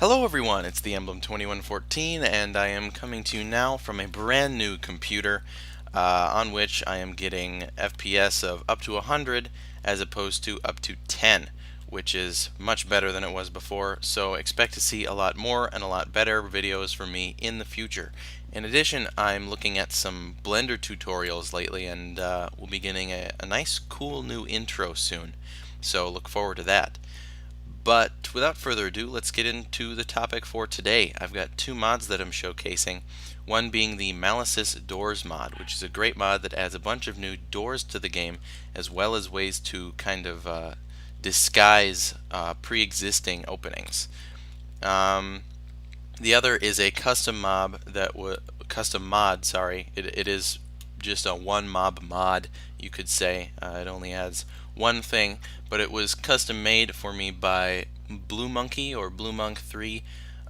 Hello everyone, it's the Emblem 2114 and I am coming to you now from a brand new computer on which I am getting FPS of up to 100 as opposed to up to 10, which is much better than it was before, so expect to see a lot more and a lot better videos from me in the future. In addition, I'm looking at some Blender tutorials lately and we'll be getting a nice cool new intro soon, so look forward to that. But without further ado, let's get into the topic for today. I've got two mods that I'm showcasing. One being the MalisisDoors mod, which is a great mod that adds a bunch of new doors to the game, as well as ways to kind of disguise pre-existing openings. The other is a custom mod. Sorry, it is just a one mob mod, you could say. It only adds one thing, but it was custom made for me by Blue Monkey or Blue Monk 3.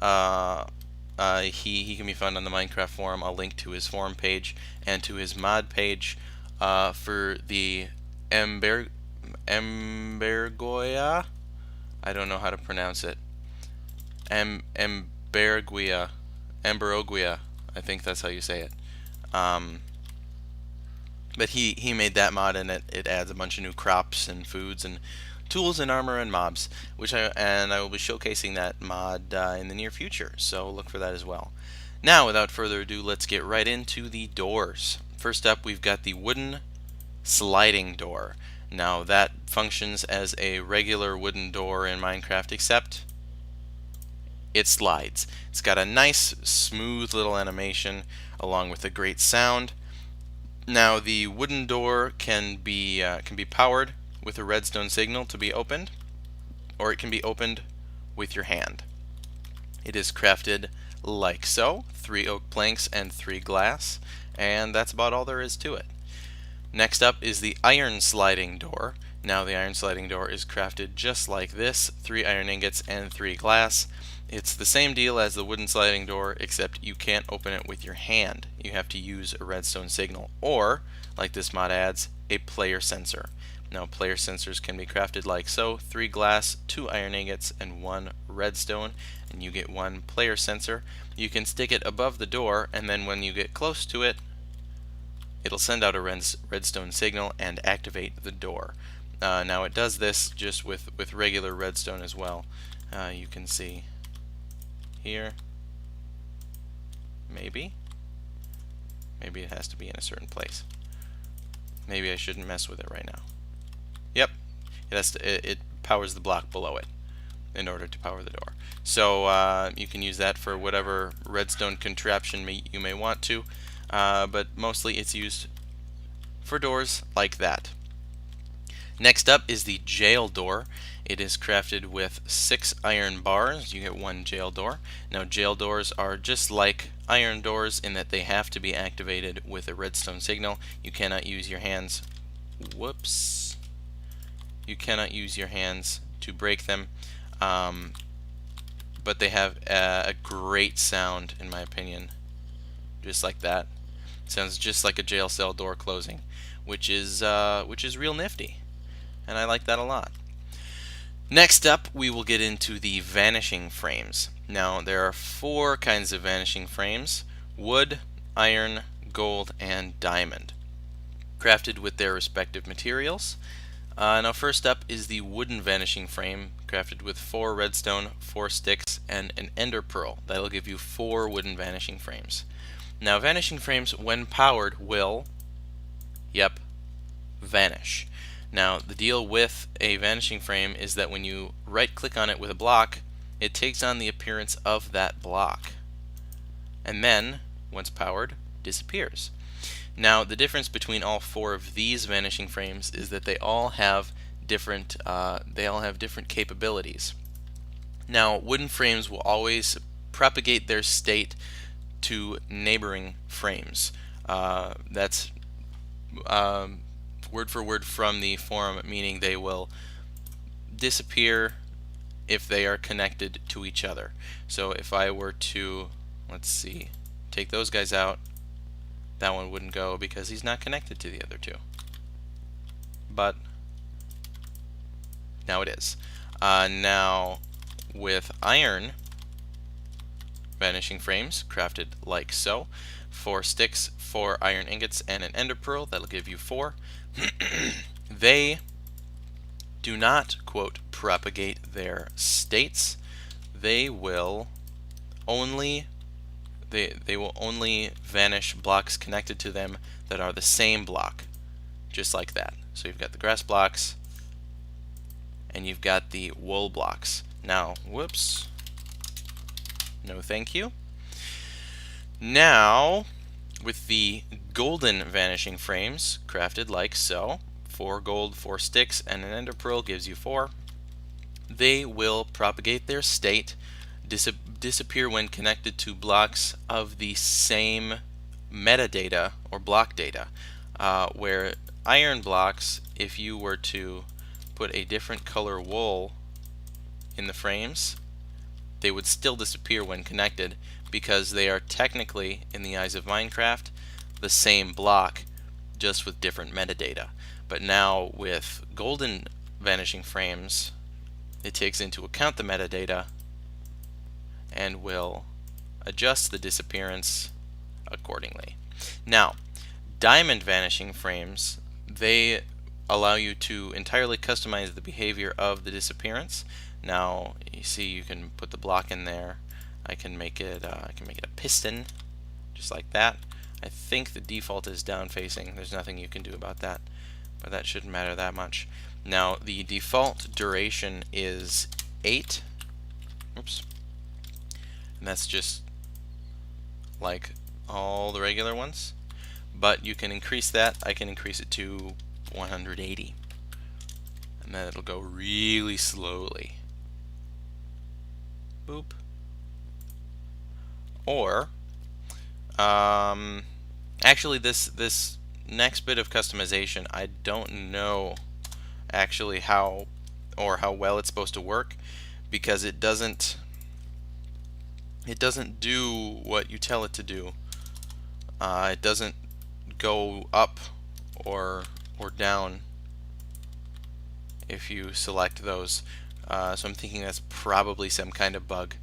He can be found on the Minecraft forum. I'll link to his forum page and to his mod page for the Amberoguia. I don't know how to pronounce it. Amberoguia. Amberoguia. I think that's how you say it. But he made that mod, and it adds a bunch of new crops and foods and tools and armor and mobs, I will be showcasing that mod in the near future, so look for that as well. Now, without further ado, let's get right into the doors. First up, we've got the wooden sliding door. Now, that functions as a regular wooden door in Minecraft, except it slides. It's got a nice, smooth little animation along with a great sound. Now, the wooden door can be powered with a redstone signal to be opened, or it can be opened with your hand. It is crafted like so: 3 oak planks and 3 glass, and that's about all there is to it. Next up is the iron sliding door. Now, the iron sliding door is crafted just like this: 3 iron ingots and 3 glass. It's the same deal as the wooden sliding door, except you can't open it with your hand. You have to use a redstone signal, or, like this mod adds, a player sensor. Now, player sensors can be crafted like so: 3 glass, 2 iron ingots, and 1 redstone, and you get 1 player sensor. You can stick it above the door, and then when you get close to it, it'll send out a redstone signal and activate the door. Now, it does this just with regular redstone as well. You can see here. Maybe it has to be in a certain place. Maybe I shouldn't mess with it right now. Yep, it powers the block below it in order to power the door. So you can use that for whatever redstone contraption you may want to, but mostly it's used for doors like that. Next up is the jail door. It is crafted with 6 iron bars. You get 1 jail door. Now, jail doors are just like iron doors in that they have to be activated with a redstone signal. You cannot use your hands. Whoops. You cannot use your hands to break them. But they have a great sound, in my opinion. Just like that. Sounds just like a jail cell door closing, which is real nifty, and I like that a lot. Next up, we will get into the vanishing frames. Now, there are 4 kinds of vanishing frames: wood, iron, gold, and diamond, crafted with their respective materials. Now, first up is the wooden vanishing frame, crafted with 4 redstone, 4 sticks, and an ender pearl. That'll give you 4 wooden vanishing frames. Now, vanishing frames, when powered, will, vanish. Now, the deal with a vanishing frame is that when you right-click on it with a block, it takes on the appearance of that block, and then, once powered, disappears. Now, the difference between all 4 of these vanishing frames is that they all have different capabilities. Now, wooden frames will always propagate their state to neighboring frames. That's word for word from the forum, meaning they will disappear if they are connected to each other. So if I were to, let's see, take those guys out, that one wouldn't go because he's not connected to the other 2. But now it is. Now, with iron, vanishing frames, crafted like so. 4 sticks, 4 iron ingots, and an ender pearl. That'll give you 4. They do not, quote, propagate their states. They will only they will only vanish blocks connected to them that are the same block, just like that. So you've got the grass blocks and you've got the wool blocks. Now, whoops, no thank you. Now, with the golden vanishing frames, crafted like so, 4 gold, 4 sticks, and an ender pearl gives you 4. They will propagate their state, disappear when connected to blocks of the same metadata or block data, where iron blocks, if you were to put a different color wool in the frames, they would still disappear when connected because they are technically, in the eyes of Minecraft, the same block, just with different metadata. But now with golden vanishing frames, it takes into account the metadata and will adjust the disappearance accordingly. Now, diamond vanishing frames, they allow you to entirely customize the behavior of the disappearance. Now, you see, you can put the block in there. I can make it a piston, just like that. I think the default is down facing. There's nothing you can do about that, but that shouldn't matter that much. Now, the default duration is 8. Oops. And that's just like all the regular ones. But you can increase that. I can increase it to 180. And then it'll go really slowly. Boop. Or, actually this next bit of customization, I don't know actually how well it's supposed to work, because it doesn't do what you tell it to do. It doesn't go up or down if you select those. So I'm thinking that's probably some kind of bug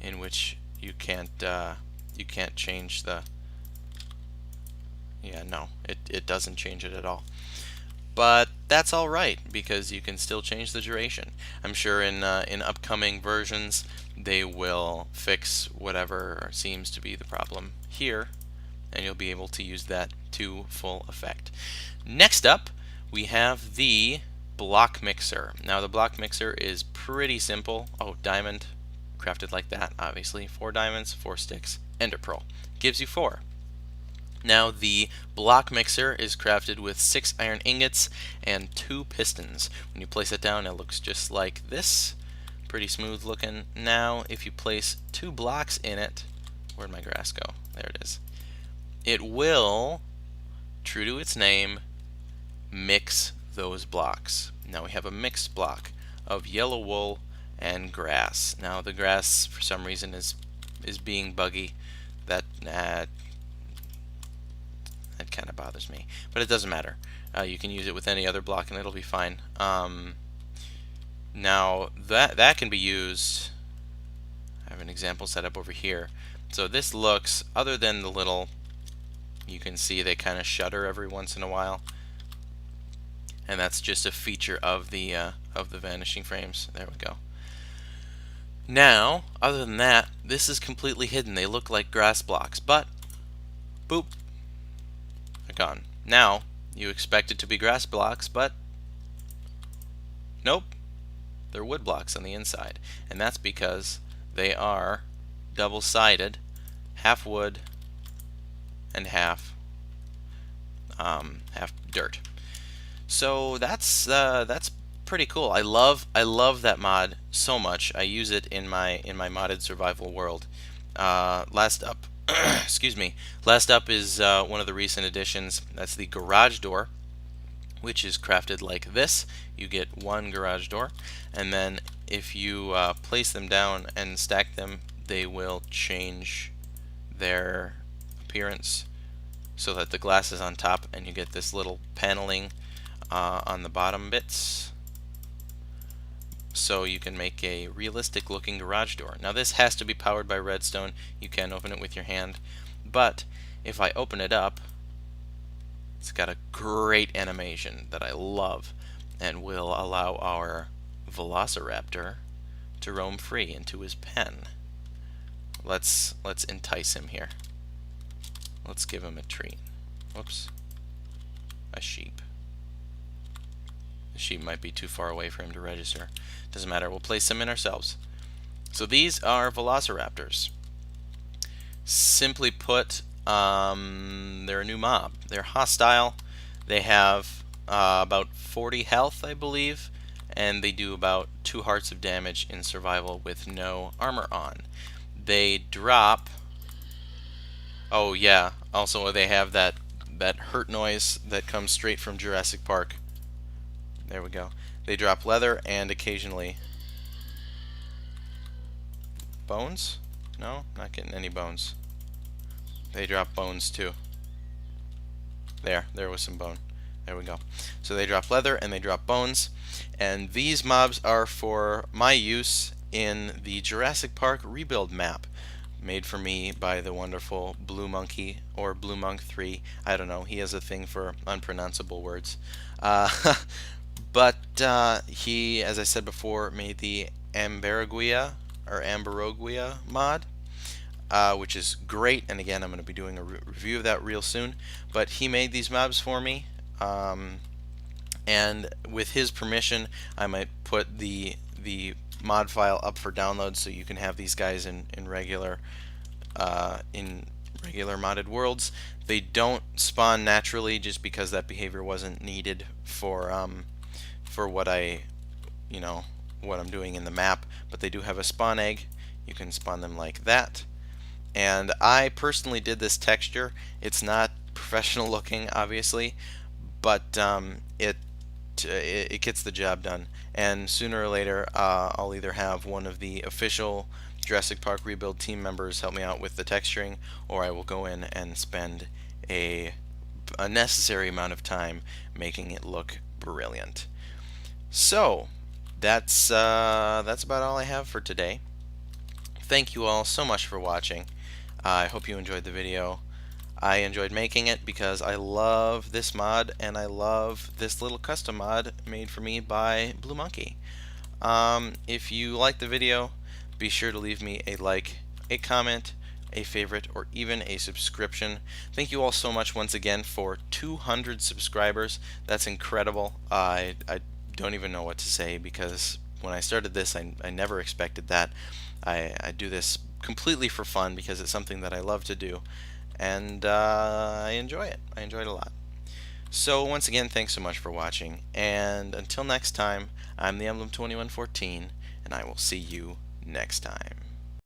in which you can't change the. Yeah, no, it doesn't change it at all. But that's all right, because you can still change the duration. I'm sure in upcoming versions they will fix whatever seems to be the problem here, and you'll be able to use that to full effect. Next up, we have the block mixer. Now the block mixer is pretty simple. Oh, diamond, crafted like that, obviously. 4 diamonds, 4 sticks, ender pearl. Gives you 4. Now the block mixer is crafted with 6 iron ingots and 2 pistons. When you place it down, it looks just like this. Pretty smooth looking. Now if you place 2 blocks in it, where'd my grass go? There it is. It will, true to its name, mix those blocks. Now we have a mixed block of yellow wool and grass. Now the grass, for some reason, is being buggy. That kind of bothers me, but it doesn't matter. You can use it with any other block and it'll be fine. Now that can be used. I have an example set up over here. So this looks, other than the little, you can see they kind of shudder every once in a while, and that's just a feature of the vanishing frames. There we go. Now, other than that, this is completely hidden. They look like grass blocks, but boop, they're gone. Now you expect it to be grass blocks, but nope, they're wood blocks on the inside, and that's because they are double-sided, half wood and half dirt. So that's pretty cool. I love that mod so much. I use it in my modded survival world. Last up, excuse me. Last up is one of the recent additions. That's the garage door, which is crafted like this. You get 1 garage door, and then if you place them down and stack them, they will change their appearance so that the glass is on top and you get this little paneling on the bottom bits. so you can make a realistic looking garage door. Now this has to be powered by redstone. You can open it with your hand, but if I open it up, it's got a great animation that I love and will allow our Velociraptor to roam free into his pen. Let's entice him here. Let's give him a treat. Whoops. A sheep. The sheep might be too far away for him to register. Doesn't matter, we'll place him in ourselves. So these are Velociraptors. Simply put, they're a new mob. They're hostile. They have about 40 health, I believe, and they do about 2 hearts of damage in survival with no armor on. They drop... Oh yeah, also they have that hurt noise that comes straight from Jurassic Park. There we go. They drop leather and occasionally bones? No, not getting any bones. They drop bones too. There was some bone. There we go. So they drop leather and they drop bones. And these mobs are for my use in the Jurassic Park rebuild map, made for me by the wonderful Blue Monkey, or Blue Monk 3. I don't know, he has a thing for unpronounceable words. But he, as I said before, made the Amberoguia or Amberoguia mod, which is great. And again, I'm going to be doing a review of that real soon. But he made these mobs for me, and with his permission, I might put the mod file up for download so you can have these guys in regular modded worlds. They don't spawn naturally just because that behavior wasn't needed for what what I'm doing in the map, but they do have a spawn egg. You can spawn them like that. And I personally did this texture. It's not professional looking, obviously, but it gets the job done. And sooner or later, I'll either have one of the official Jurassic Park Rebuild team members help me out with the texturing, or I will go in and spend a necessary amount of time making it look brilliant. So that's about all I have for today. Thank you all so much for watching. I hope you enjoyed the video. I enjoyed making it because I love this mod, and I love this little custom mod made for me by Blue Monkey. If you liked the video, be sure to leave me a like, a comment, a favorite, or even a subscription. Thank you all so much once again for 200 subscribers. That's incredible. I don't even know what to say, because when I started this, I never expected that. I do this completely for fun because it's something that I love to do, and I enjoy it. I enjoy it a lot. So once again, thanks so much for watching, and until next time, I'm the Emblem 2114, and I will see you next time.